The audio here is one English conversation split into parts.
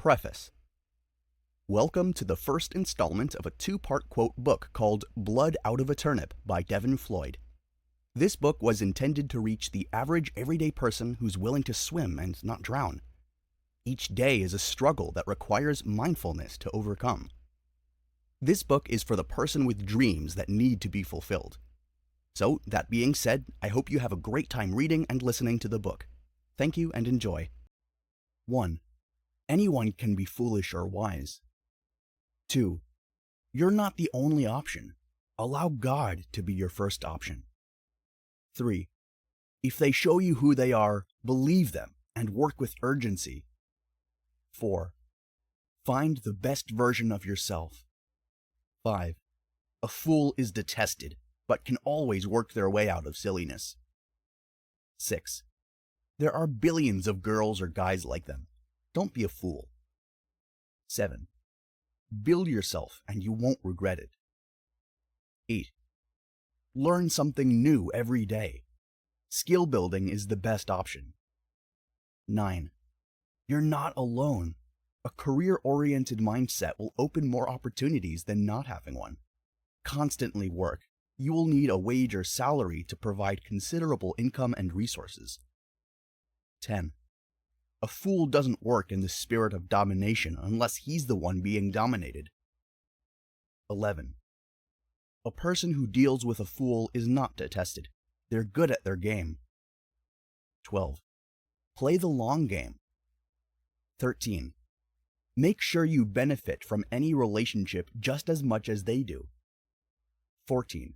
Preface. Welcome to the first installment of a two-part quote book called Blood Out of a Turnip by Deven Floyd. This book was intended to reach the average everyday person who's willing to swim and not drown. Each day is a struggle that requires mindfulness to overcome. This book is for the person with dreams that need to be fulfilled. So, that being said, I hope you have a great time reading and listening to the book. Thank you and enjoy. 1. Anyone can be foolish or wise. 2. You're not the only option. Allow God to be your first option. 3. If they show you who they are, believe them and work with urgency. 4. Find the best version of yourself. 5. A fool is detested, but can always work their way out of silliness. 6. There are billions of girls or guys like them. Don't be a fool. 7. Build yourself and you won't regret it. 8. Learn something new every day. Skill building is the best option. 9. You're not alone. A career-oriented mindset will open more opportunities than not having one. Constantly work. You will need a wage or salary to provide considerable income and resources. 10. A fool doesn't work in the spirit of domination unless he's the one being dominated. 11. A person who deals with a fool is not detested. They're good at their game. 12. Play the long game. 13. Make sure you benefit from any relationship just as much as they do. 14.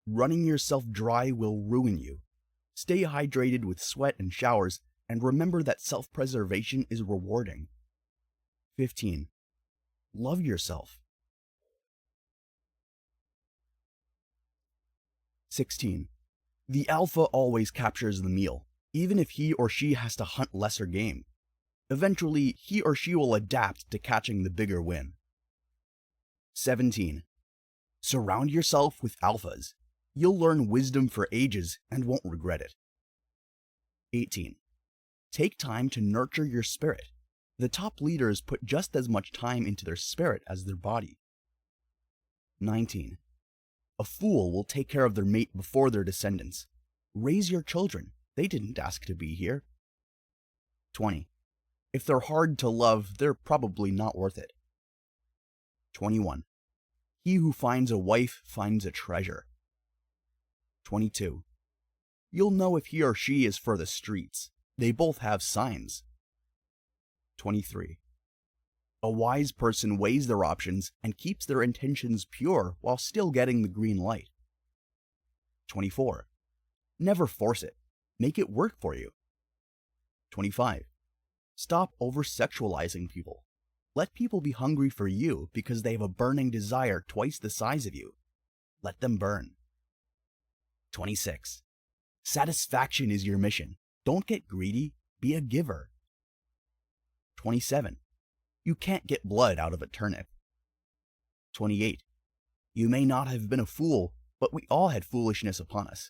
Running yourself dry will ruin you. Stay hydrated with sweat and showers, and remember that self-preservation is rewarding. 15. Love yourself. 16. The alpha always captures the meal, even if he or she has to hunt lesser game. Eventually, he or she will adapt to catching the bigger win. 17. Surround yourself with alphas. You'll learn wisdom for ages and won't regret it. 18. Take time to nurture your spirit. The top leaders put just as much time into their spirit as their body. 19. A fool will take care of their mate before their descendants. Raise your children. They didn't ask to be here. 20. If they're hard to love, they're probably not worth it. 21. He who finds a wife finds a treasure. 22. You'll know if he or she is for the streets. They both have signs. 23. A wise person weighs their options and keeps their intentions pure while still getting the green light. 24. Never force it. Make it work for you. 25. Stop over-sexualizing people. Let people be hungry for you because they have a burning desire twice the size of you. Let them burn. 26. Satisfaction is your mission. Don't get greedy, be a giver. 27. You can't get blood out of a turnip. 28. You may not have been a fool, but we all had foolishness upon us.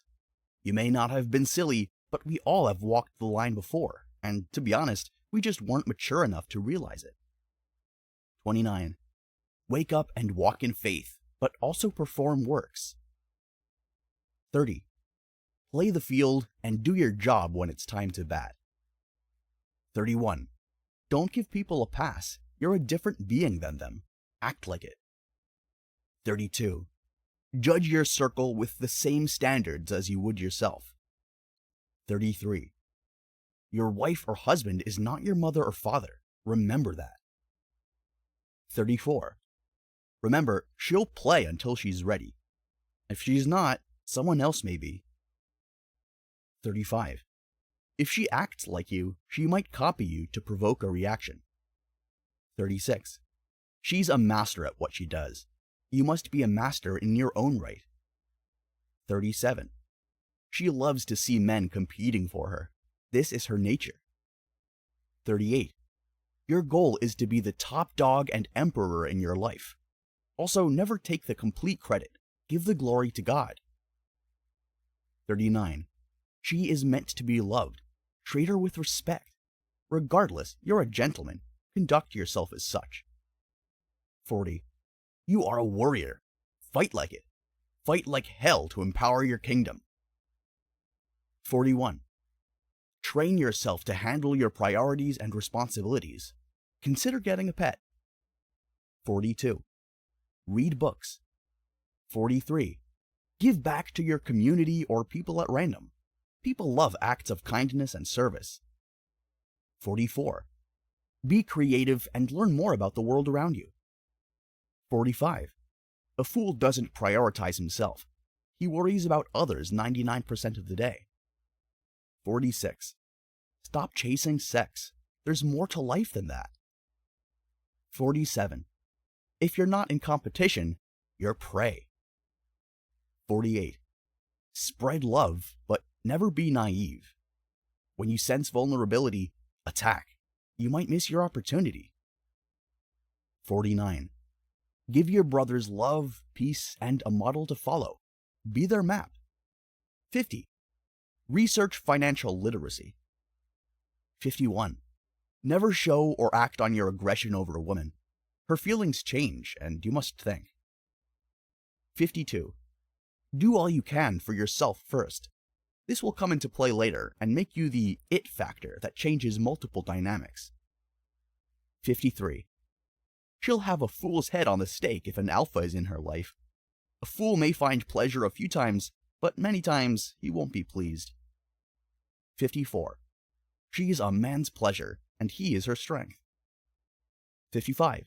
You may not have been silly, but we all have walked the line before, and to be honest, we just weren't mature enough to realize it. 29. Wake up and walk in faith, but also perform works. 30. Play the field and do your job when it's time to bat. 31. Don't give people a pass. You're a different being than them. Act like it. 32. Judge your circle with the same standards as you would yourself. 33. Your wife or husband is not your mother or father. Remember that. 34. Remember, she'll play until she's ready. If she's not, someone else may be. 35. If she acts like you, she might copy you to provoke a reaction. 36. She's a master at what she does. You must be a master in your own right. 37. She loves to see men competing for her. This is her nature. 38. Your goal is to be the top dog and emperor in your life. Also, never take the complete credit. Give the glory to God. 39. She is meant to be loved. Treat her with respect. Regardless, you're a gentleman. Conduct yourself as such. 40. You are a warrior. Fight like it. Fight like hell to empower your kingdom. 41. Train yourself to handle your priorities and responsibilities. Consider getting a pet. 42. Read books. 43. Give back to your community or people at random. People love acts of kindness and service. 44. Be creative and learn more about the world around you. 45. A fool doesn't prioritize himself. He worries about others 99% of the day. 46. Stop chasing sex. There's more to life than that. 47. If you're not in competition, you're prey. 48. Spread love, but never be naive. When you sense vulnerability, attack. You might miss your opportunity. 49. Give your brothers love, peace, and a model to follow. Be their map. 50. Research financial literacy. 51. Never show or act on your aggression over a woman. Her feelings change, and you must think. 52. Do all you can for yourself first. This will come into play later and make you the it factor that changes multiple dynamics. 53. She'll have a fool's head on the stake if an alpha is in her life. A fool may find pleasure a few times, but many times he won't be pleased. 54. She is a man's pleasure, and he is her strength. 55.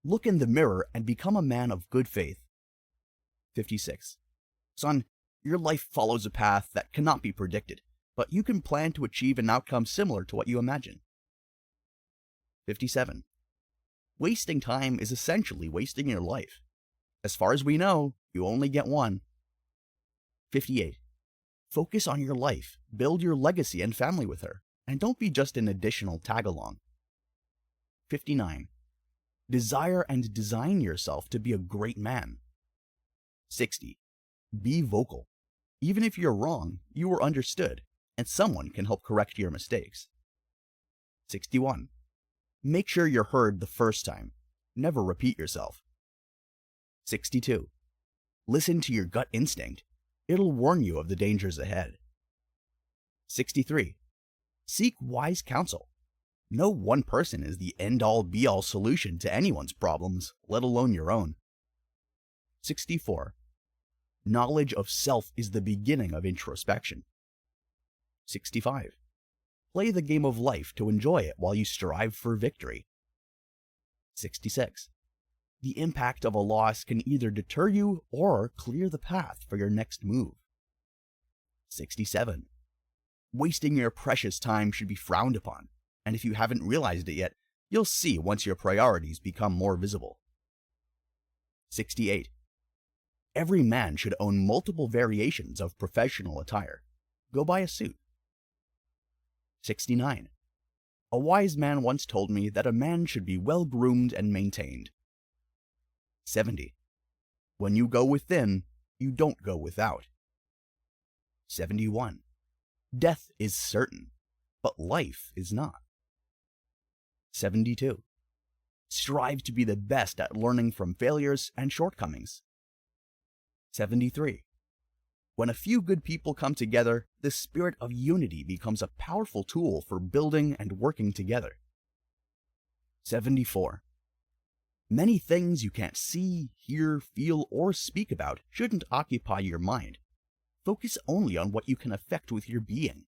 Look in the mirror and become a man of good faith. 56. Son, your life follows a path that cannot be predicted, but you can plan to achieve an outcome similar to what you imagine. 57. Wasting time is essentially wasting your life. As far as we know, you only get one. 58. Focus on your life, build your legacy and family with her, and don't be just an additional tag-along. 59. Desire and design yourself to be a great man. 60. Be vocal. Even if you're wrong, you are understood, and someone can help correct your mistakes. 61. Make sure you're heard the first time. Never repeat yourself. 62. Listen to your gut instinct. It'll warn you of the dangers ahead. 63. Seek wise counsel. No one person is the end-all be-all solution to anyone's problems, let alone your own. 64. Knowledge of self is the beginning of introspection. 65. Play the game of life to enjoy it while you strive for victory. 66. The impact of a loss can either deter you or clear the path for your next move. 67. Wasting your precious time should be frowned upon, and if you haven't realized it yet, you'll see once your priorities become more visible. 68. Every man should own multiple variations of professional attire. Go buy a suit. 69. A wise man once told me that a man should be well-groomed and maintained. 70. When you go within, you don't go without. 71. Death is certain, but life is not. 72. Strive to be the best at learning from failures and shortcomings. 73. When a few good people come together, the spirit of unity becomes a powerful tool for building and working together. 74. Many things you can't see, hear, feel, or speak about shouldn't occupy your mind. Focus only on what you can affect with your being.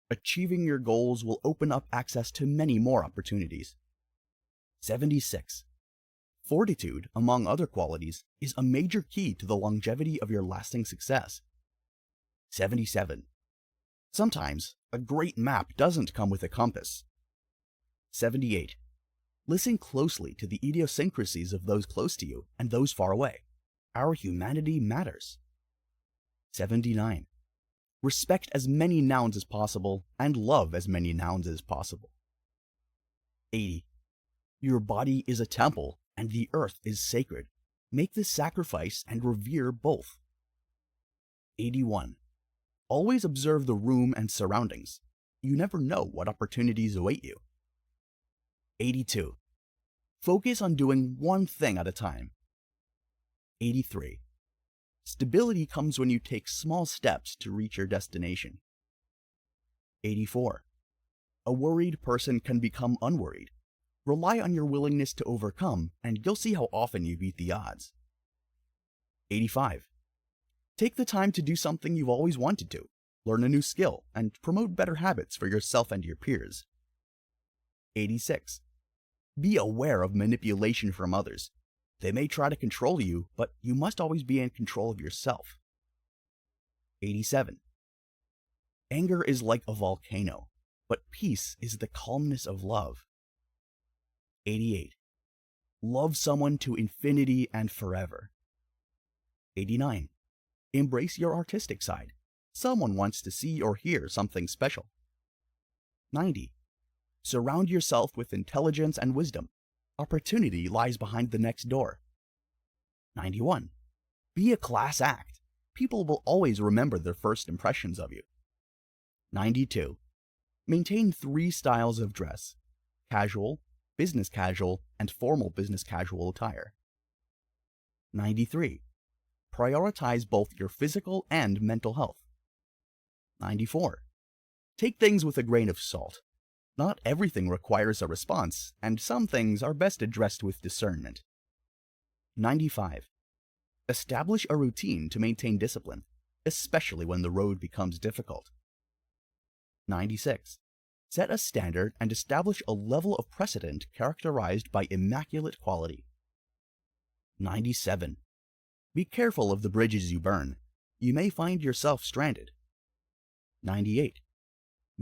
Achieving your goals will open up access to many more opportunities. 76. Fortitude, among other qualities, is a major key to the longevity of your lasting success. 77. Sometimes, a great map doesn't come with a compass. 78. Listen closely to the idiosyncrasies of those close to you and those far away. Our humanity matters. 79. Respect as many nouns as possible and love as many nouns as possible. 80. Your body is a temple and the earth is sacred. Make this sacrifice and revere both. 81. Always observe the room and surroundings. You never know what opportunities await you. 82. Focus on doing one thing at a time. 83. Stability comes when you take small steps to reach your destination. 84. A worried person can become unworried. Rely on your willingness to overcome, and you'll see how often you beat the odds. 85. Take the time to do something you've always wanted to. Learn a new skill, and promote better habits for yourself and your peers. 86. Be aware of manipulation from others. They may try to control you, but you must always be in control of yourself. 87. Anger is like a volcano, but peace is the calmness of love. 88. Love someone to infinity and forever. 89. Embrace your artistic side. Someone wants to see or hear something special. 90. Surround yourself with intelligence and wisdom. Opportunity lies behind the next door. 91. Be a class act. People will always remember their first impressions of you. 92. Maintain 3 styles of dress: casual, business casual, and formal business casual attire. 93. Prioritize both your physical and mental health. 94. Take things with a grain of salt. Not everything requires a response, and some things are best addressed with discernment. 95. Establish a routine to maintain discipline, especially when the road becomes difficult. 96. Set a standard and establish a level of precedent characterized by immaculate quality. 97. Be careful of the bridges you burn. You may find yourself stranded. 98.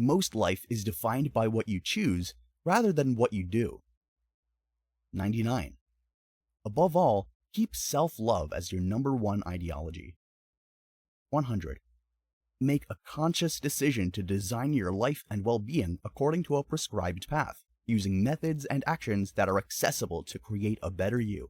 Most life is defined by what you choose rather than what you do. 99. Above all, keep self-love as your #1 ideology. 100. Make a conscious decision to design your life and well-being according to a prescribed path, using methods and actions that are accessible to create a better you.